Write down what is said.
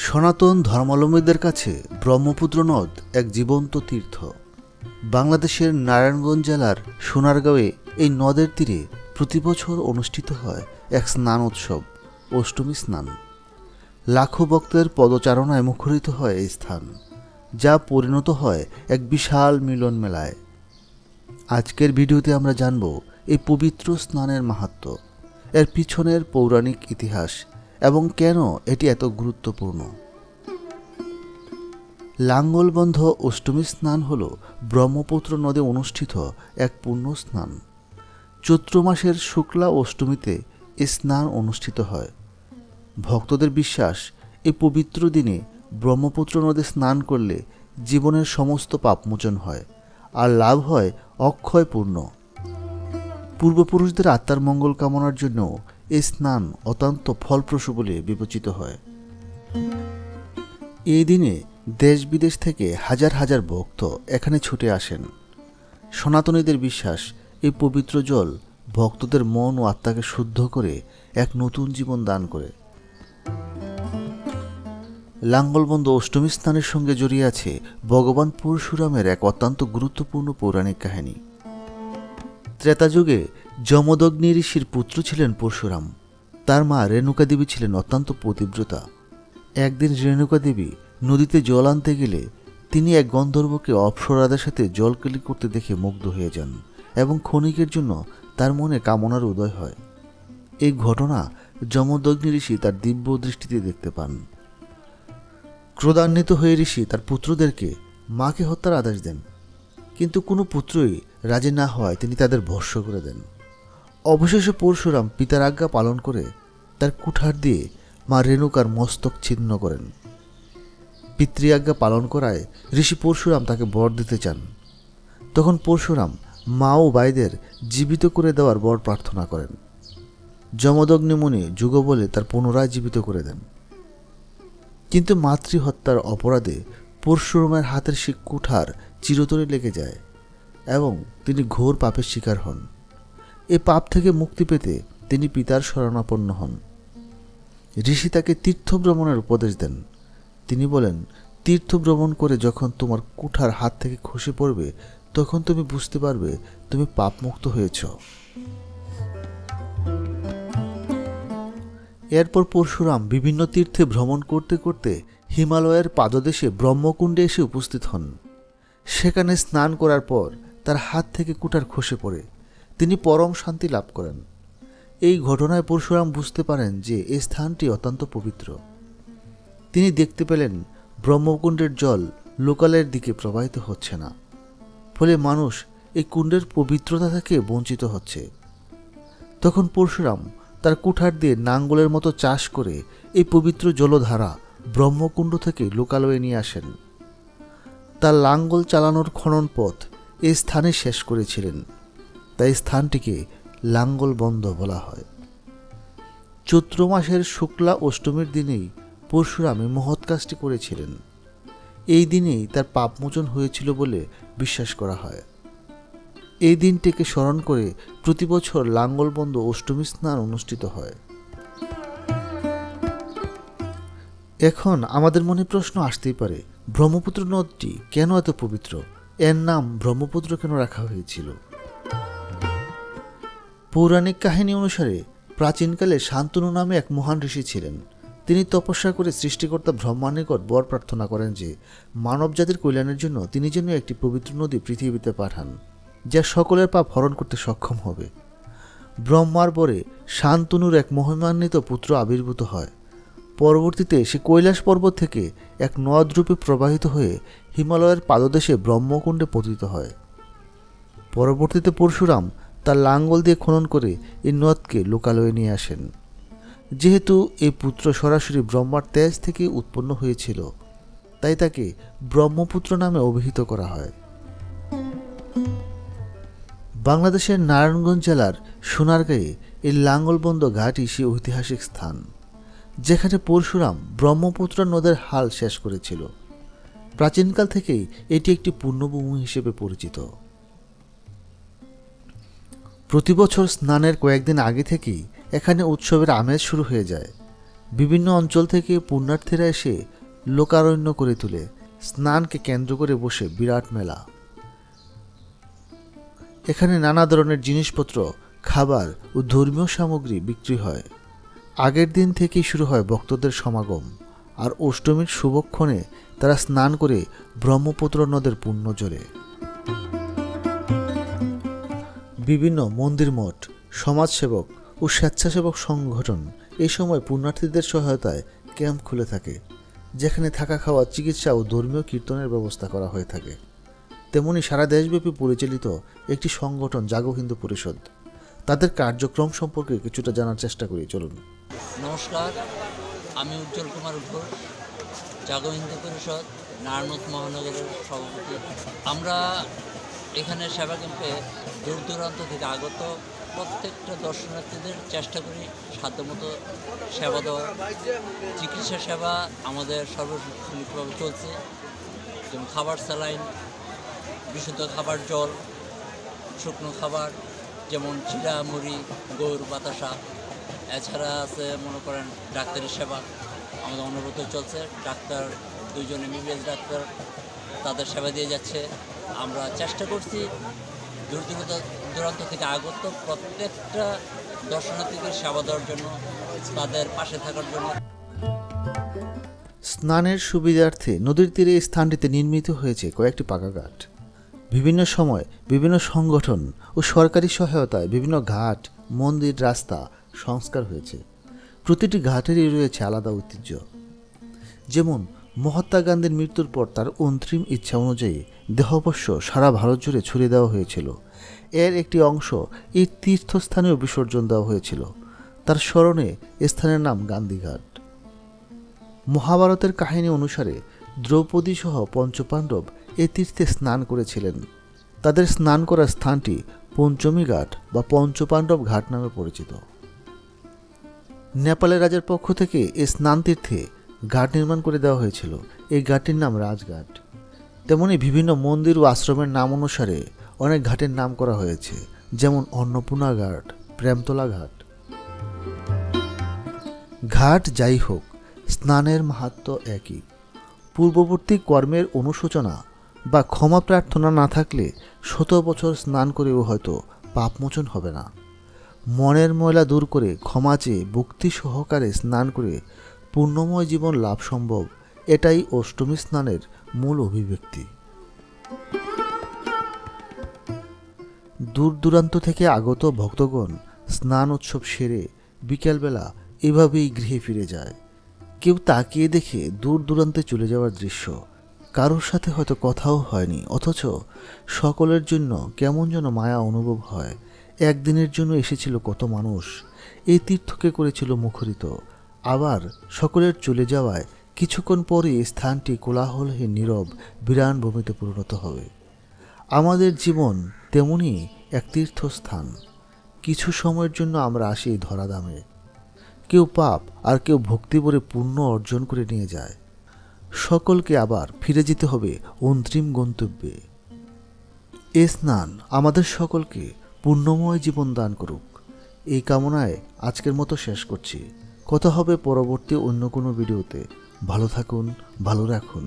সনাতন ধর্মাবলম্বীদের কাছে ব্রহ্মপুত্র নদ এক জীবন্ত তীর্থ। বাংলাদেশের নারায়ণগঞ্জ জেলার সোনারগাঁওয়ে এই নদের তীরে প্রতি বছর অনুষ্ঠিত হয় এক স্নান উৎসব, অষ্টমী স্নান। লাখো ভক্তের পদচারণায় মুখরিত হয় এই স্থান, যা পরিণত হয় এক বিশাল মিলন মেলায়। আজকের ভিডিওতে আমরা জানব এই পবিত্র স্নানের মাহাত্ম্য, এর পিছনের পৌরাণিক ইতিহাস এবং কেন এটি এত গুরুত্বপূর্ণ। লাঙ্গলবন্ধ অষ্টমী স্নান হল ব্রহ্মপুত্র নদে অনুষ্ঠিত এক পুণ্য স্নান। চৈত্র মাসের শুক্লা অষ্টমীতে এই স্নান অনুষ্ঠিত হয়। ভক্তদের বিশ্বাস, এই পবিত্র দিনে ব্রহ্মপুত্র নদে স্নান করলে জীবনের সমস্ত পাপমোচন হয় আর লাভ হয় অক্ষয় পূর্ণ। পূর্বপুরুষদের আত্মার মঙ্গল কামনার জন্য এই স্নান অত্যন্ত ফলপ্রসূ বলে বিবেচিত হয়। এই দিনে দেশ বিদেশ থেকে হাজার হাজার ভক্ত এখানে ছুটে আসেন। সনাতনীদের বিশ্বাস, এই পবিত্র জল ভক্তদের মন ও আত্মাকে শুদ্ধ করে এক নতুন জীবন দান করে। লাঙ্গলবন্ধ অষ্টমী স্নানের সঙ্গে জড়িয়ে আছে ভগবান পরশুরামের এক অত্যন্ত গুরুত্বপূর্ণ পৌরাণিক কাহিনী। ত্রেতা যুগে যমদগ্নি ঋষির পুত্র ছিলেন পরশুরাম। তার মা রেণুকা দেবী ছিলেন অত্যন্ত পতিব্রতা। একদিন রেণুকা দেবী নদীতে জল আনতে গেলে তিনি এক গন্ধর্বকে অপ্সরাদের সাথে জল কেলি করতে দেখে মুগ্ধ হয়ে যান এবং ক্ষণিকের জন্য তার মনে কামনার উদয় হয়। এই ঘটনা যমদগ্নি ঋষি তার দিব্য দৃষ্টিতে দেখতে পান। ক্রোধান্বিত হয়ে ঋষি তার পুত্রদেরকে মাকে হত্যার আদেশ দেন, কিন্তু কোনো পুত্রই রাজি না হওয়ায় তিনি তাদের ভস্ম করে দেন। অবশেষে পরশুরাম পিতার আজ্ঞা পালন করে তার কুঠার দিয়ে মা রেণুকার মস্তক ছিন্ন করেন। পিতৃ আজ্ঞা পালন করায় ঋষি পরশুরাম তাকে বর দিতে চান। তখন পরশুরাম মা ও ভাইদের জীবিত করে দেওয়ার বর প্রার্থনা করেন। যমদগ্নি মুনি যুগ বলে তার পুনরায় জীবিত করে দেন। কিন্তু মাতৃহত্যার অপরাধে পরশুরামের হাতের সে কুঠার চিরতরে লেগে যায় এবং তিনি ঘোর পাপের শিকার হন। এ পাপ থেকে মুক্তি পেতে তিনি পিতার শরণাপন্ন হন। ঋষি তাকে তীর্থ ভ্রমণের উপদেশ দেন। তিনি বলেন, তীর্থ ভ্রমণ করে যখন তোমার কুঠার হাত থেকে খসে পড়বে, তখন তুমি বুঝতে পারবে তুমি পাপমুক্ত হয়েছ। এরপর পরশুরাম বিভিন্ন তীর্থে ভ্রমণ করতে করতে হিমালয়ের পাদদেশে ব্রহ্মকুণ্ডে এসে উপস্থিত হন। সেখানে স্নান করার পর তার হাত থেকে কুঠার খসে পড়ে তিনি পরম শান্তি লাভ করেন। এই ঘটনায় পরশুরাম বুঝতে পারেন যে এই স্থানটি অত্যন্ত পবিত্র। তিনি দেখতে পেলেন ব্রহ্মকুণ্ডের জল লোকালয়ের দিকে প্রবাহিত হচ্ছে না, ফলে মানুষ এই কুণ্ডের পবিত্রতা থেকে বঞ্চিত হচ্ছে। তখন পরশুরাম তার কুঠার দিয়ে নাঙ্গলের মতো চাষ করে এই পবিত্র জলধারা ব্রহ্মকুণ্ড থেকে লোকালয়ে নিয়ে আসেন। তার লাঙ্গল চালানোর খনন পথ এই স্থানে শেষ করেছিলেন, তাই স্থানটিকে লাঙ্গলবন্ধ বলা হয়। চৈত্র মাসের শুক্লা অষ্টমীর দিনেই পরশুরাম এই মহৎ কাজটি করেছিলেন। এই দিনেই তার পাপমোচন হয়েছিল বলে বিশ্বাস করা হয়। এই দিনটিকে স্মরণ করে প্রতি বছর লাঙ্গলবন্ধ অষ্টমী স্নান অনুষ্ঠিত হয়। এখন আমাদের মনে প্রশ্ন আসতেই পারে, ব্রহ্মপুত্র নদটি কেন এত পবিত্র? এর নাম ব্রহ্মপুত্র কেন রাখা হয়েছিল? পৌরাণিক কাহিনী অনুসারে প্রাচীনকালে শান্তনু নামে এক মহান ঋষি ছিলেন। তিনি তপস্যা করে সৃষ্টিকর্তা ব্রহ্মার নিকট বর প্রার্থনা করেন যে মানব জাতির কল্যাণের জন্য তিনি যেন একটি পবিত্র নদী পৃথিবীতে পাঠান, যা সকলের পাপ হরণ করতে সক্ষম হবে। ব্রহ্মার বরে শান্তনুর এক মহিমান্বিত পুত্র আবির্ভূত হয়। পরবর্তীতে সে কৈলাস পর্বত থেকে এক নদরূপে প্রবাহিত হয়ে হিমালয়ের পাদদেশে ব্রহ্মকুণ্ডে পতিত হয়। পরবর্তীতে পরশুরাম তার লাঙ্গল দিয়ে খনন করে এই নদকে লোকালয়ে নিয়ে আসেন। যেহেতু এই পুত্র সরাসরি ব্রহ্মার তেজ থেকে উৎপন্ন হয়েছিল, তাই তাকে ব্রহ্মপুত্র নামে অভিহিত করা হয়। বাংলাদেশের নারায়ণগঞ্জ জেলার সোনারগাঁয়ে এই লাঙ্গলবন্ধ ঘাটই সে ঐতিহাসিক স্থান, যেখানে পরশুরাম ব্রহ্মপুত্র নদের হাল শেষ করেছিল। প্রাচীনকাল থেকেই এটি একটি পুণ্যভূমি হিসেবে পরিচিত। প্রতি বছর স্নানের কয়েকদিন আগে থেকেই এখানে উৎসবের আমেজ শুরু হয়ে যায়। বিভিন্ন অঞ্চল থেকে পুণ্যার্থীরা এসে লোকারণ্য করে তোলে। স্নানকে কেন্দ্র করে বসে বিরাট মেলা। এখানে নানা ধরনের জিনিসপত্র, খাবার ও ধর্মীয় সামগ্রী বিক্রি হয়। আগের দিন থেকেই শুরু হয় ভক্তদের সমাগম, আর অষ্টমীর শুভক্ষণে তারা স্নান করে ব্রহ্মপুত্র নদের পুণ্য জলে। বিভিন্ন মন্দির মঠ, সমাজসেবক ও স্বেচ্ছাসেবক সংগঠন এই সময় পুণ্যার্থীদের সহায়তায় ক্যাম্প খুলে থাকে, যেখানে থাকা, খাওয়া, চিকিৎসা ও ধর্মীয় কীর্তনের ব্যবস্থা করা হয়ে থাকে। তেমনি সারা দেশব্যাপী পরিচালিত একটি সংগঠন জাগো হিন্দু পরিষদ। তাদের কার্যক্রম সম্পর্কে কিছুটা জানার চেষ্টা করি, চলুন। নমস্কার, আমি উজ্জ্বল কুমার ঘোষ, জাগো হিন্দু পরিষদ নারায়ণগঞ্জ মহানগরের সভাপতি। আমরা এখানে সেবা ক্যাম্পে দূর দূরান্ত থেকে আগত প্রত্যেকটা দর্শনার্থীদের চেষ্টা করি সাধ্যমতো সেবা দেওয়ার। চিকিৎসা সেবা আমাদের সর্বক্ষণিকভাবে চলছে, যেমন খাবার, স্যালাইন, বিশুদ্ধ খাবার, জল, শুকনো খাবার যেমন চিড়া, মুড়ি, গুড়, বাতাসা। এছাড়া আছে মনে করেন ডাক্তারি সেবা আমাদের অনবরত চলছে। ডাক্তার 2 জন MBBS ডাক্তার তাদের সেবা দিয়ে যাচ্ছে। আমরা চেষ্টা করছি দূর দূরান্ত থেকে আগত প্রত্যেকটা দর্শনার্থীদের সেবা দেওয়ার জন্য, তাদের পাশে থাকার জন্য। স্নানের সুবিধার্থে নদীর তীরে এই স্থানটিতে নির্মিত হয়েছে কয়েকটি পাকা ঘাট। বিভিন্ন সময় বিভিন্ন সংগঠন ও সরকারি সহায়তায় বিভিন্ন ঘাট, মন্দির, রাস্তা সংস্কার হয়েছে। প্রতিটি ঘাটেরই রয়েছে আলাদা ঐতিহ্য। যেমন মহাত্মা গান্ধীর মৃত্যুর পর তার অন্তিম ইচ্ছা অনুযায়ী দেহাবশেষ সারা ভারত জুড়ে ছড়িয়ে দেওয়া হয়েছিল। এর একটি অংশ এই তীর্থস্থানেও বিসর্জন দেওয়া হয়েছিল। তার স্মরণে স্থানের নাম গান্ধীঘাট। মহাভারতের কাহিনী অনুসারে দ্রৌপদী সহ পঞ্চপাণ্ডব এ তীর্থে স্নান করেছিলেন। তাদের স্নান করার স্থানটি পঞ্চমী ঘাট বা পঞ্চপাণ্ডব ঘাট নামে পরিচিত। নেপালের রাজার পক্ষ থেকে এই স্নান তীর্থে ঘাট নির্মাণ করে দেওয়া হয়েছিল। এই ঘাটটির নাম রাজঘাট। তেমনি বিভিন্ন মন্দির ও আশ্রমের নাম অনুসারে অনেক ঘাটের নাম করা হয়েছে, যেমন অন্নপূর্ণা ঘাট, প্রেমতলা ঘাট। ঘাট যাই হোক, স্নানের মাহাত্ম্য একই। পূর্ববর্তী কর্মের অনুশোচনা বা ক্ষমা প্রার্থনা না থাকলে 100 বছর স্নান করেও হয়তো পাপমোচন হবে না। মনের ময়লা দূর করে ক্ষমা চেয়ে ভক্তি সহকারে স্নান করে পূর্ণময় জীবন লাভ সম্ভব। এটাই অষ্টমী স্নানের মূল অভিব্যক্তি। দূর দূরান্ত থেকে আগত ভক্তগণ স্নান উৎসব সেরে বিকেলবেলা এভাবেই গৃহে ফিরে যায়। কেউ তাকিয়ে দেখে দূর দূরান্তে চলে যাওয়ার দৃশ্য। কারোর সাথে হয়তো কথাও হয়নি, অথচ সকলের জন্য কেমন যেন মায়া অনুভব হয়। একদিনের জন্য এসেছিল কত মানুষ, এই তীর্থকে করেছিল মুখরিত। আবার সকলের চলে যাওয়ায় কিছুক্ষণ পরে স্থানটি কোলাহলহীন, নীরব, বিরান ভূমিতে পরিণত হবে। আমাদের জীবন তেমনি এক তীর্থস্থান। কিছু সময়ের জন্য আমরা আসি ধরাধামে। কেউ পাপ আর কেউ ভক্তি ভরে পুণ্য অর্জন করে নিয়ে যায়। সকলকে আবার ফিরে যেতে হবে অন্তিম গন্তব্যে। এ স্নান আমাদের সকলকে পুণ্যময় জীবন দান করুক, এই কামনায় আজকের মতো শেষ করছি। কথা হবে পরবর্তী অন্য কোনো ভিডিওতে। ভালো থাকুন, ভালো রাখুন।